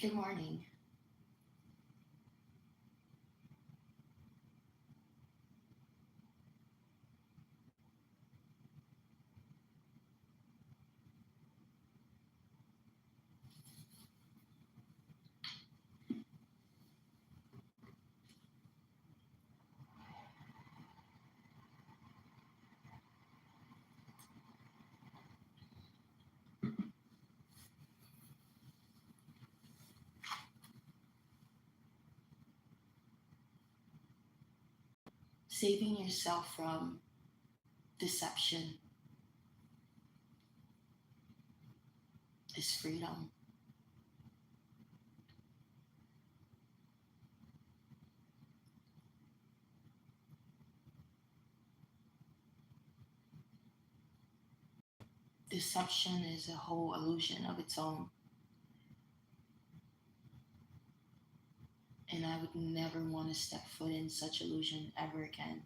Good morning. Saving yourself from deception is freedom. Deception is a whole illusion of its own, and I would never want to step foot in such illusion ever again.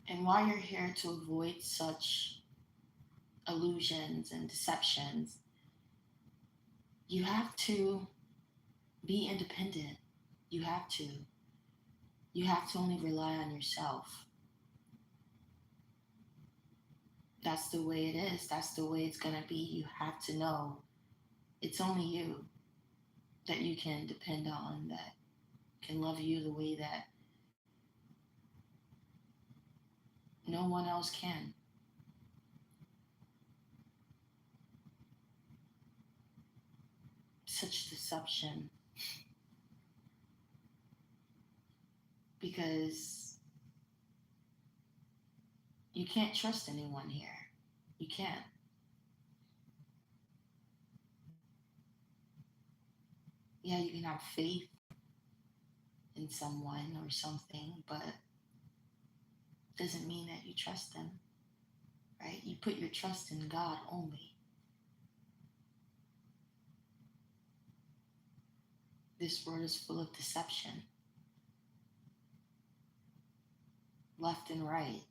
And while you're here to avoid such illusions and deceptions, you have to be independent. You have to. You have to only rely on yourself. That's the way it is. That's the way it's going to be. You have to know it's only you that you can depend on, that can love you the way that no one else can. Such deception because you can't trust anyone here. You can't. Yeah, you can have faith in someone or something, but doesn't mean that you trust them, right? You put your trust in God only. This world is full of deception, left and right.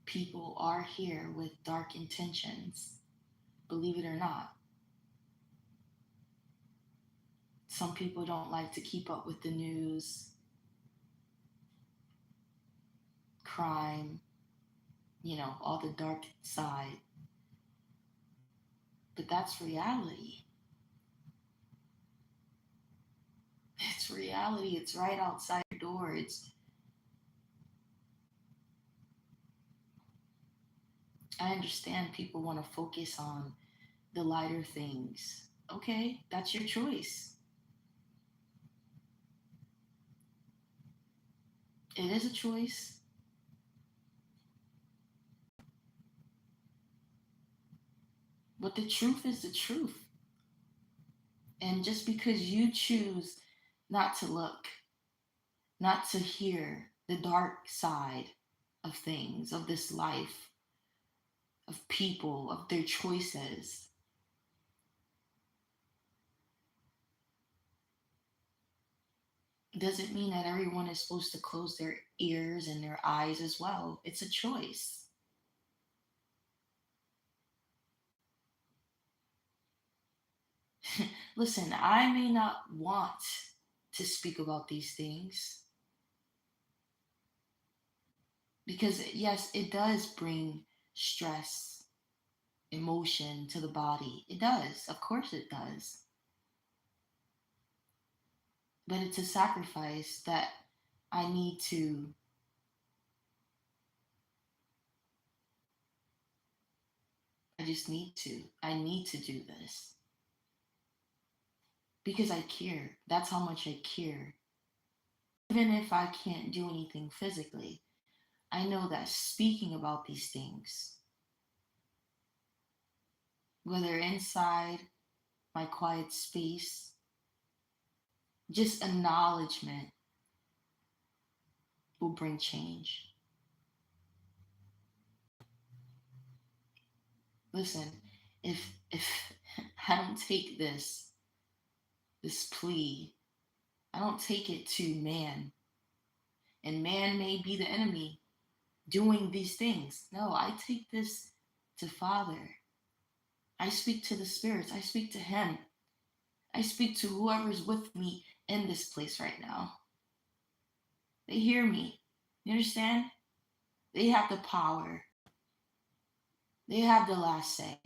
People are here with dark intentions, believe it or not. Some people don't like to keep up with the news, crime, all the dark side. But that's reality. It's reality. It's right outside your door. I understand people want to focus on the lighter things. Okay, that's your choice. It is a choice. But the truth is the truth. And just because you choose not to look, not to hear the dark side of things, of this life, of people, of their choices, doesn't mean that everyone is supposed to close their ears and their eyes as well. It's a choice. Listen, I may not want to speak about these things because, yes, it does bring stress, emotion to the body. It does. Of course, it does. But it's a sacrifice that I need to, I just need to. I need to do this because I care. That's how much I care. Even if I can't do anything physically, I know that speaking about these things, whether inside my quiet space, just acknowledgement will bring change. Listen, if I don't take this this plea. I don't take it to man, and man may be the enemy doing these things. No, I take this to Father. I speak to the spirits. I speak to Him. I speak to whoever's with me in this place right now. They hear me. You understand? They have the power. They have the last say.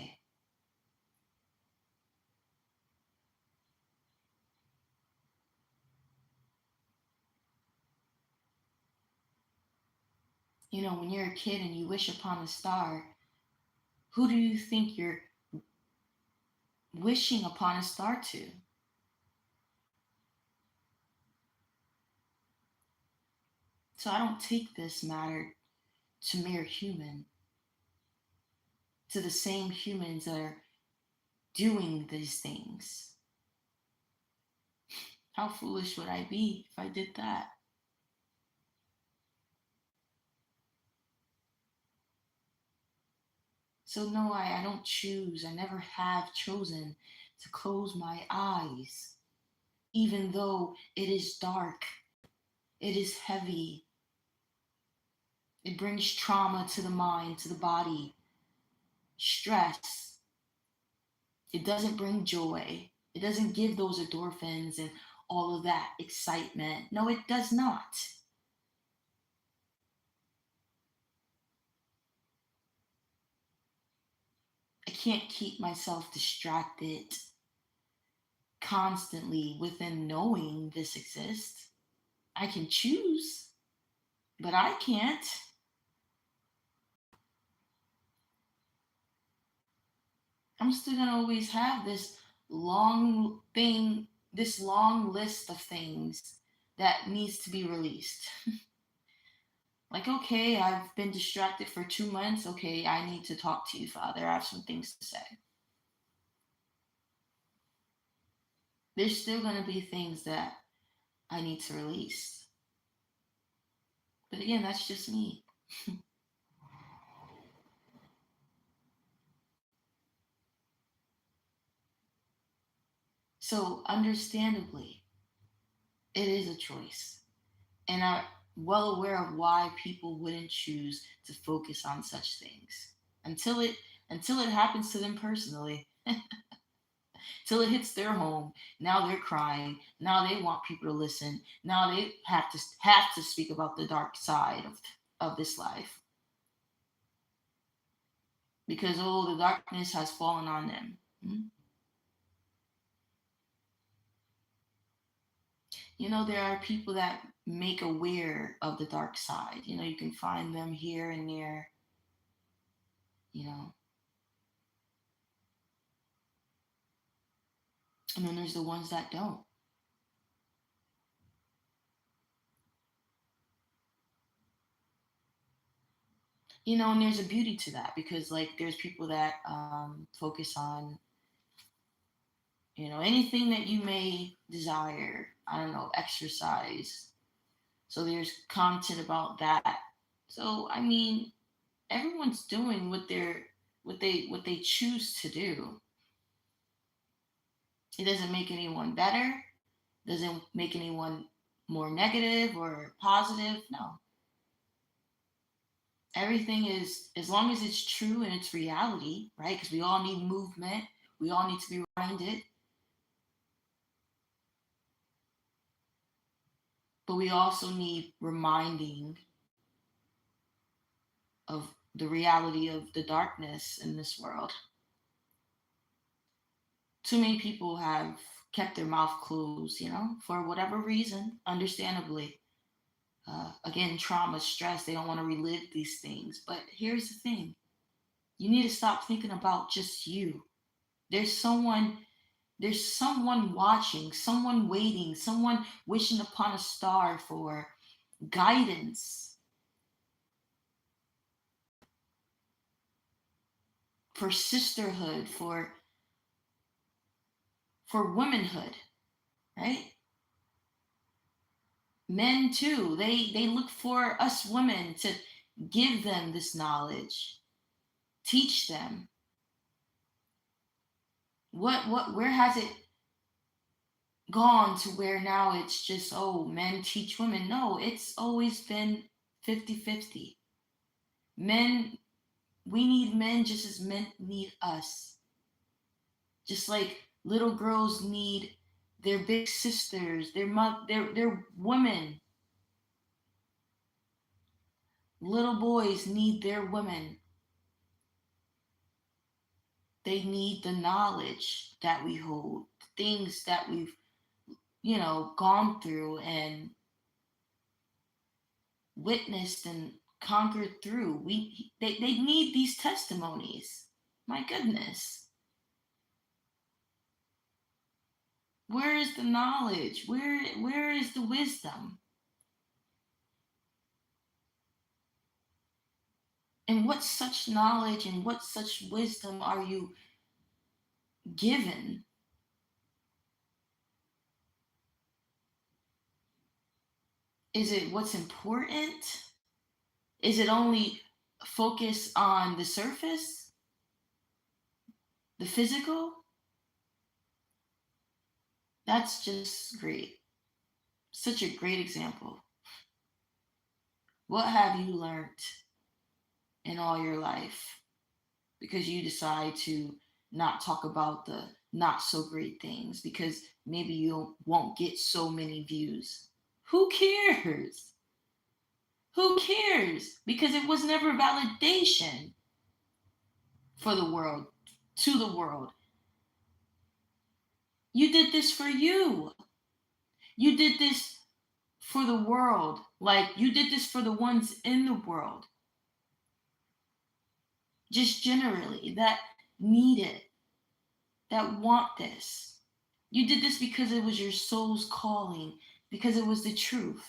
You know, when you're a kid and you wish upon a star, who do you think you're wishing upon a star to? So I don't take this matter to mere human, to the same humans that are doing these things. How foolish would I be if I did that? So, no, I don't choose, I never have chosen to close my eyes, even though it is dark, it is heavy, it brings trauma to the mind, to the body, stress. It doesn't bring joy. It doesn't give those endorphins and all of that excitement. No, it does not. I can't keep myself distracted constantly within knowing this exists. I can choose, but I can't. I'm still going to always have this long thing, this long list of things that needs to be released. Like, okay, I've been distracted for 2 months. Okay, I need to talk to you, Father. I have some things to say. There's still going to be things that I need to release. But again, that's just me. So, understandably, it is a choice. And I'm well aware of why people wouldn't choose to focus on such things until it until it happens to them personally, till it hits their home. Now they're crying. Now they want people to listen. Now they have to speak about the dark side of this life because the darkness has fallen on them. Hmm? You know, there are people that make aware of the dark side. You know, you can find them here and there. You know, and then there's the ones that don't. You know, and there's a beauty to that because like there's people that focus on anything that you may desire. I don't know, exercise. So there's content about that. So I mean, everyone's doing what they choose to do. It doesn't make anyone better, doesn't make anyone more negative or positive. No, everything is, as long as it's true and it's reality, right? Because we all need movement, we all need to be reminded, but we also need reminding of the reality of the darkness in this world. Too many people have kept their mouth closed, for whatever reason, understandably. Again, trauma, stress, they don't want to relive these things. But here's the thing, you need to stop thinking about just you. There's someone there's someone watching, someone waiting, someone wishing upon a star for guidance, for sisterhood, for womanhood, right? Men too. They look for us women to give them this knowledge, teach them. Where has it gone to where now it's just, oh, men teach women. No, it's always been 50-50. Men, we need men just as men need us. Just like little girls need their big sisters, their women. Little boys need their women. They need the knowledge that we hold, the things that we've, gone through and witnessed and conquered through. They need these testimonies. My goodness. Where is the knowledge? Where is the wisdom? And what such knowledge and what such wisdom are you given? Is it what's important? Is it only focus on the surface, the physical? That's just great. Such a great example. What have you learned in all your life because you decide to not talk about the not so great things because maybe you won't get so many views? Who cares? Who cares? Because it was never validation for the world, to the world. You did this for you. You did this for the world. Like you did this for the ones in the world. Just generally, that need it, that want this. You did this because it was your soul's calling, because it was the truth,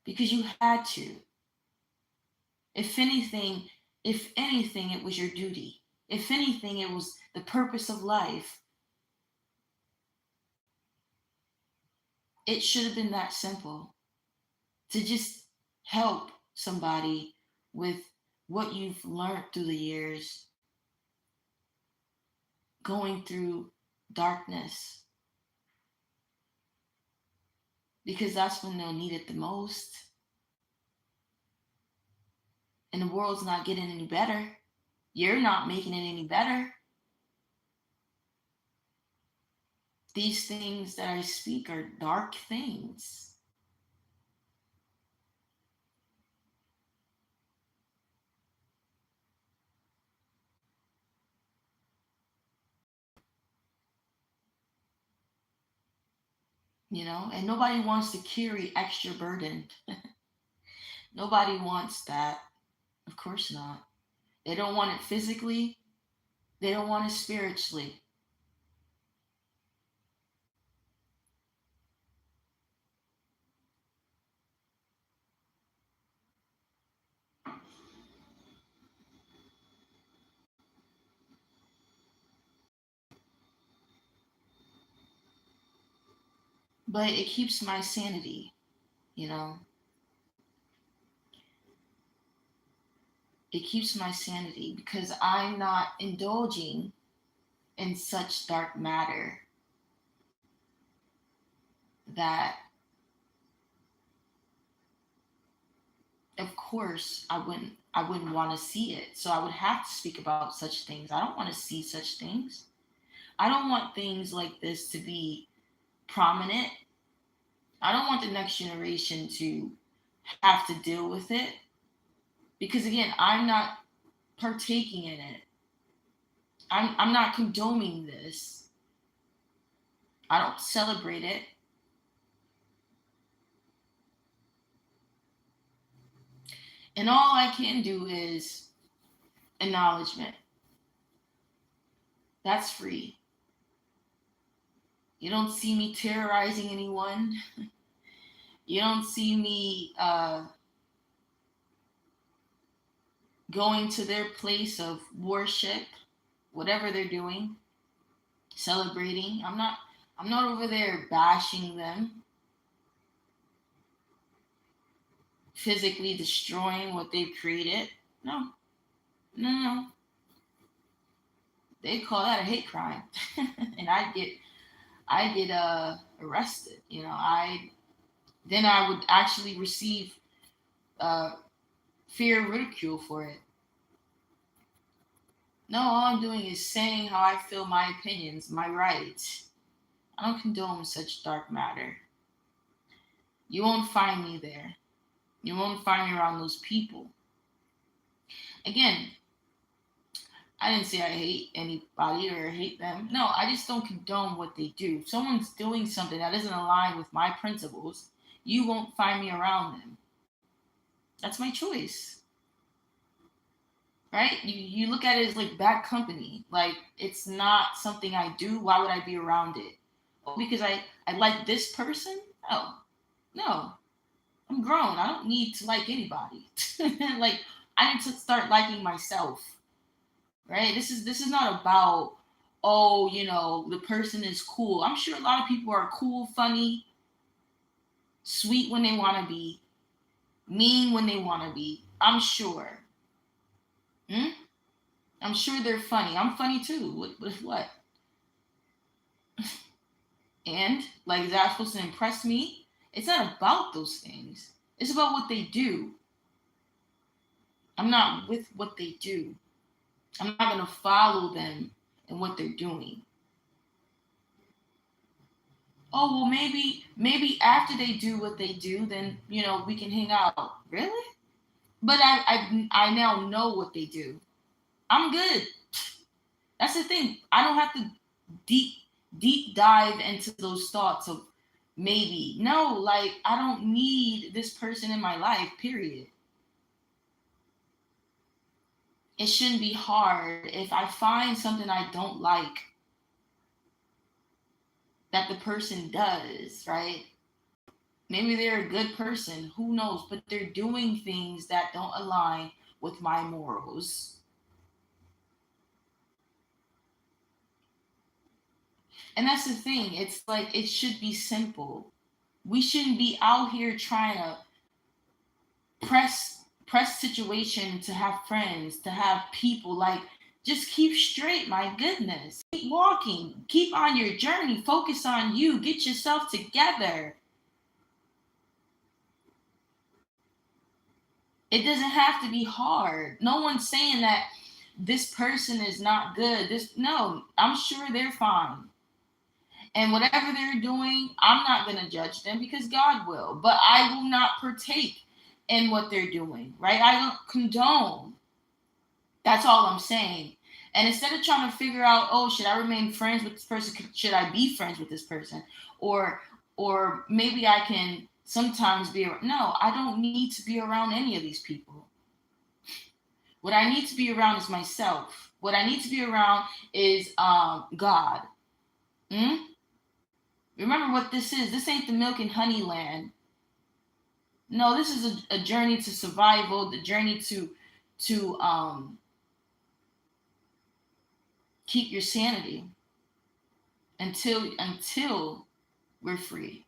because you had to. If anything, if anything, it was your duty. If anything, it was the purpose of life. It should have been that simple to just help somebody with what you've learned through the years, going through darkness, because that's when they'll need it the most. And the world's not getting any better. You're not making it any better. These things that I speak are dark things. And nobody wants to carry extra burden. Nobody wants that. Of course not. They don't want it physically, they don't want it spiritually. But it keeps my sanity, you know? It keeps my sanity because I'm not indulging in such dark matter that, of course, I wouldn't want to see it. So I would have to speak about such things. I don't want to see such things. I don't want things like this to be prominent. I don't want the next generation to have to deal with it because again, I'm not partaking in it. I'm not condoning this. I don't celebrate it. And all I can do is acknowledgement. That's free. You don't see me terrorizing anyone. You don't see me going to their place of worship, whatever they're doing, celebrating. I'm not over there bashing them, physically destroying what they've created. No, no, no. They call that a hate crime. And I get arrested. I would actually receive uh, fear, ridicule for it. No, all I'm doing is saying how I feel, my opinions, my rights. I don't condone such dark matter. You won't find me there. You won't find me around those people. Again, I didn't say I hate anybody or hate them. No, I just don't condone what they do. If someone's doing something that doesn't align with my principles, you won't find me around them. That's my choice, right? You look at it as like bad company. Like it's not something I do. Why would I be around it? Oh, because I like this person? No, no. I'm grown. I don't need to like anybody. Like I need to start liking myself, right? This is not about, oh, the person is cool. I'm sure a lot of people are cool, funny, sweet when they want to be, mean when they want to be. I'm sure. Hmm? I'm sure they're funny. I'm funny too. What? And like, is that supposed to impress me? It's not about those things. It's about what they do. I'm not with what they do. I'm not gonna follow them and what they're doing. Oh well, maybe after they do what they do, then we can hang out. Really? But I now know what they do. I'm good. That's the thing. I don't have to deep deep dive into those thoughts of maybe. No, like I don't need this person in my life. Period. It shouldn't be hard if I find something I don't like that the person does, right? Maybe they're a good person, who knows, but they're doing things that don't align with my morals. And that's the thing. It's like it should be simple. We shouldn't be out here trying to press situation to have friends, to have people. Like, just keep straight, my goodness. Keep walking. Keep on your journey. Focus on you. Get yourself together. It doesn't have to be hard. No one's saying that this person is not good. This No, I'm sure they're fine. And whatever they're doing, I'm not going to judge them because God will. But I will not partake in what they're doing, right? I don't condone. That's all I'm saying. And instead of trying to figure out, oh, should I remain friends with this person? Should I be friends with this person? Or or maybe I can sometimes be, no, I don't need to be around any of these people. What I need to be around is myself. What I need to be around is God. Hmm? Remember what this is. This ain't the milk and honey land. No, this is a journey to survival, the journey to keep your sanity until we're free.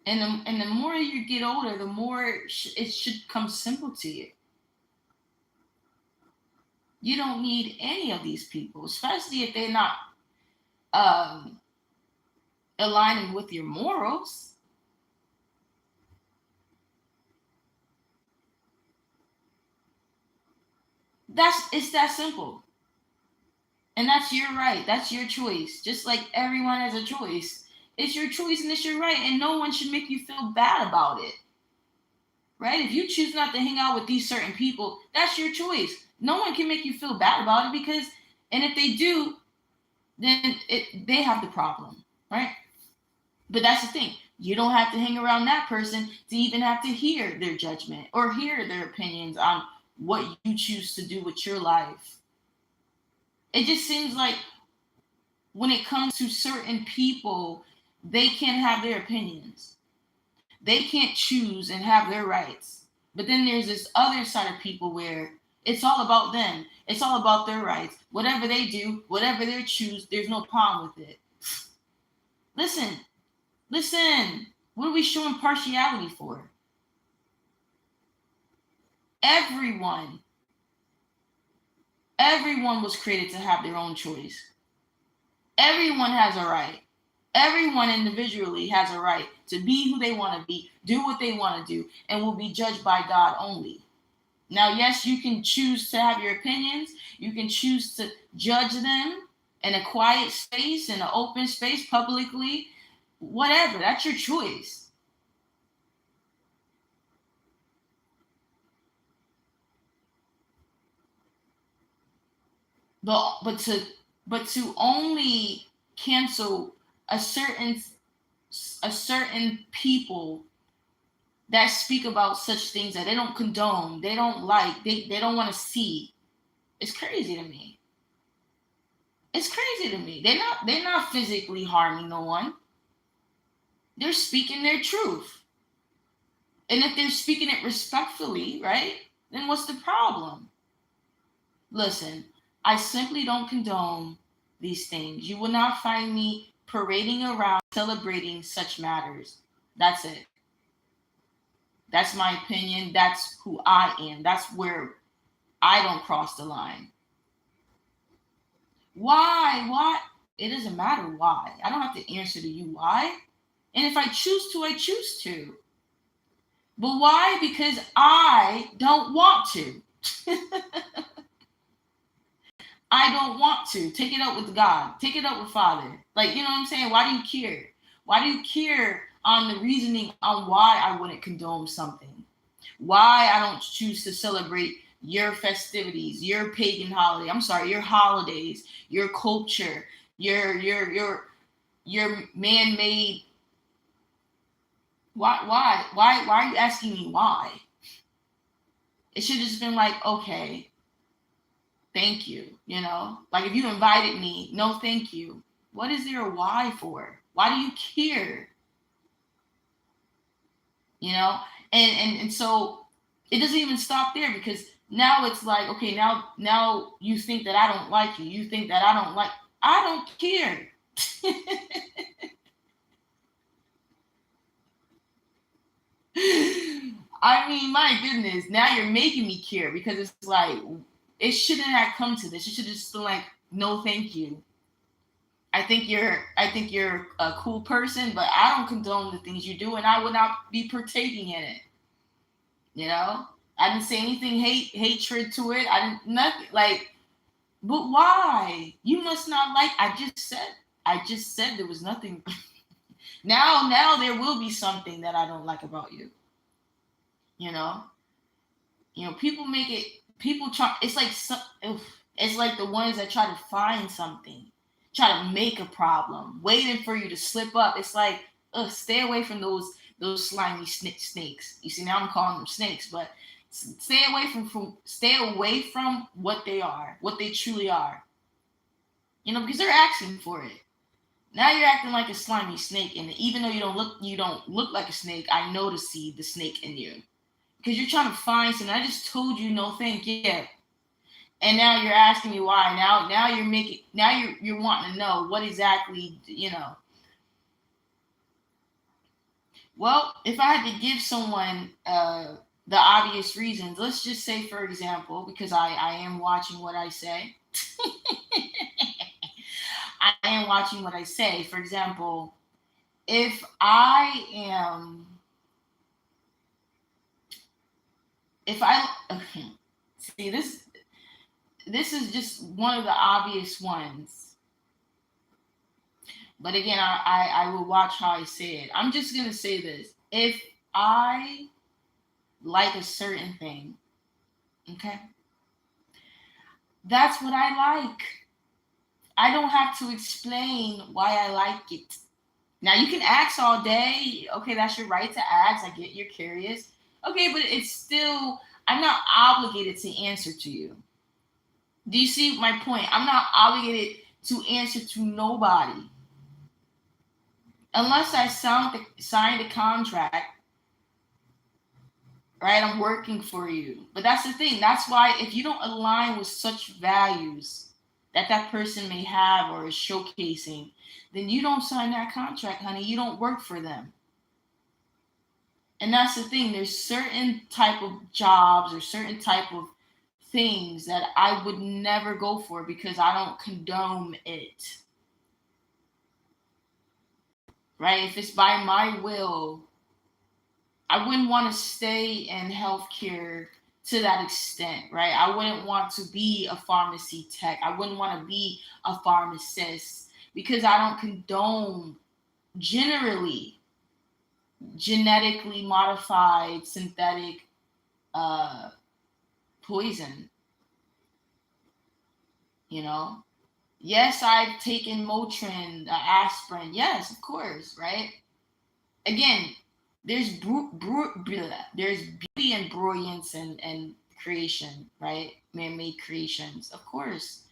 And the more you get older, the more it should come simple to you. You don't need any of these people, especially if they're not um, aligning with your morals. It's that simple. And that's your right. That's your choice. Just like everyone has a choice. It's your choice and it's your right. And no one should make you feel bad about it. Right? If you choose not to hang out with these certain people, that's your choice. No one can make you feel bad about it because, and if they do, then they have the problem. Right? But that's the thing. You don't have to hang around that person to even have to hear their judgment or hear their opinions on what you choose to do with your life. It just seems like when it comes to certain people, they can't have their opinions. They can't choose and have their rights. But then there's this other side of people where it's all about them. It's all about their rights. Whatever they do, whatever they choose, there's no problem with it. Listen, listen. What are we showing partiality for? Everyone, everyone was created to have their own choice. Everyone has a right. Everyone individually has a right to be who they want to be, do what they want to do, and will be judged by God only. Now, yes, you can choose to have your opinions. You can choose to judge them in a quiet space, in an open space, publicly, whatever. That's your choice. But to only cancel a certain a certain people that speak about such things that they don't condone, they don't like, they don't want to see. It's crazy to me. It's crazy to me. They're not physically harming no one. They're speaking their truth. And if they're speaking it respectfully, right? Then what's the problem? Listen, I simply don't condone these things. You will not find me parading around celebrating such matters. That's it. That's my opinion. That's who I am. That's where I don't cross the line. Why? Why? It doesn't matter why. I don't have to answer to you why. And if I choose to, I choose to. But why? Because I don't want to. I don't want to. Take it up with God. Take it up with Father. Like, you know what I'm saying? Why do you care? Why do you care on the reasoning on why I wouldn't condone something? Why I don't choose to celebrate your festivities, your pagan holiday. I'm sorry, your holidays, your culture, your man-made. Why are you asking me why? It should have just been like, okay, thank you. You know, like if you invited me, no, thank you. What is there a why for? Why do you care? You know, and so it doesn't even stop there because now it's like, okay, now you think that I don't like you. You think that I don't like. I don't care. I mean, my goodness, now you're making me care because it's like it shouldn't have come to this. It should have just been like, no, thank you. I think you're a cool person, but I don't condone the things you do, and I would not be partaking in it. You know, I didn't say anything hatred to it. I didn't nothing like. But why? You must not like. I just said there was nothing. Now there will be something that I don't like about you. You know, people make it. People try. It's like it's like the ones that try to find something, try to make a problem, waiting for you to slip up. It's like, stay away from those slimy snakes. You see, now I'm calling them snakes, but stay away from what they are, what they truly are. Because they're asking for it. Now you're acting like a slimy snake, and even though you don't look like a snake, I know to see the snake in you because you're trying to find something. I just told you no, thank you. And now you're asking me why. Now you're wanting to know what exactly. Well, if I had to give someone the obvious reasons, let's just say, for example, because I am watching what I say. I am watching what I say. For example, if I am, if I, see this is just one of the obvious ones. But again, I will watch how I say it. I'm just gonna say this. If I like a certain thing, okay, that's what I like. I don't have to explain why I like it. Now you can ask all day. Okay, that's your right to ask. I get you're curious. Okay, but it's still I'm not obligated to answer to you. Do you see my point? I'm not obligated to answer to nobody unless I sign the contract. Right? I'm working for you. But that's the thing. That's why if you don't align with such values that person may have or is showcasing, then you don't sign that contract, honey. You don't work for them. And that's the thing. There's certain type of jobs or certain type of things that I would never go for because I don't condone it. right? If it's by my will, I wouldn't want to stay in healthcare to that extent, right? I wouldn't want to be a pharmacy tech. I wouldn't want to be a pharmacist because I don't condone generally genetically modified synthetic uh, poison, you know? Yes, I've taken Motrin, aspirin. Yes, of course, right? Again, there's beauty and brilliance and creation, right? Man-made creations, of course.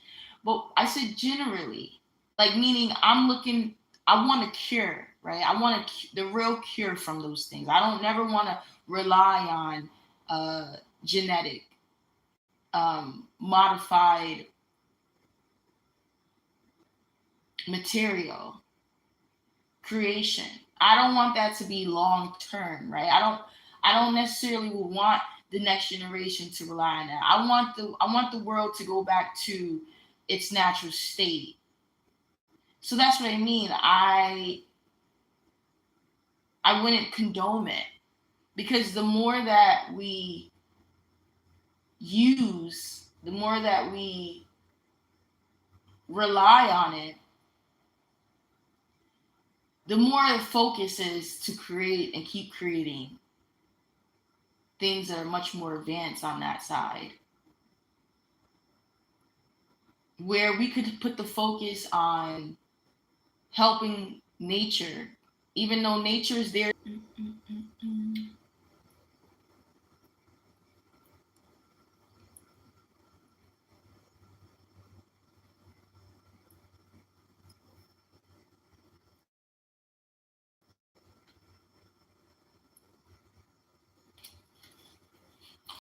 But I said generally, like meaning I'm looking. I want a cure, right? I want the real cure from those things. I don't never want to rely on genetic, modified material creation. I don't want that to be long term, right? I don't necessarily want the next generation to rely on that. I want the world to go back to its natural state. So that's what I mean. I wouldn't condone it because the more that we use, the more that we rely on it, the more the focus is to create and keep creating things that are much more advanced on that side, where we could put the focus on helping nature, even though nature is there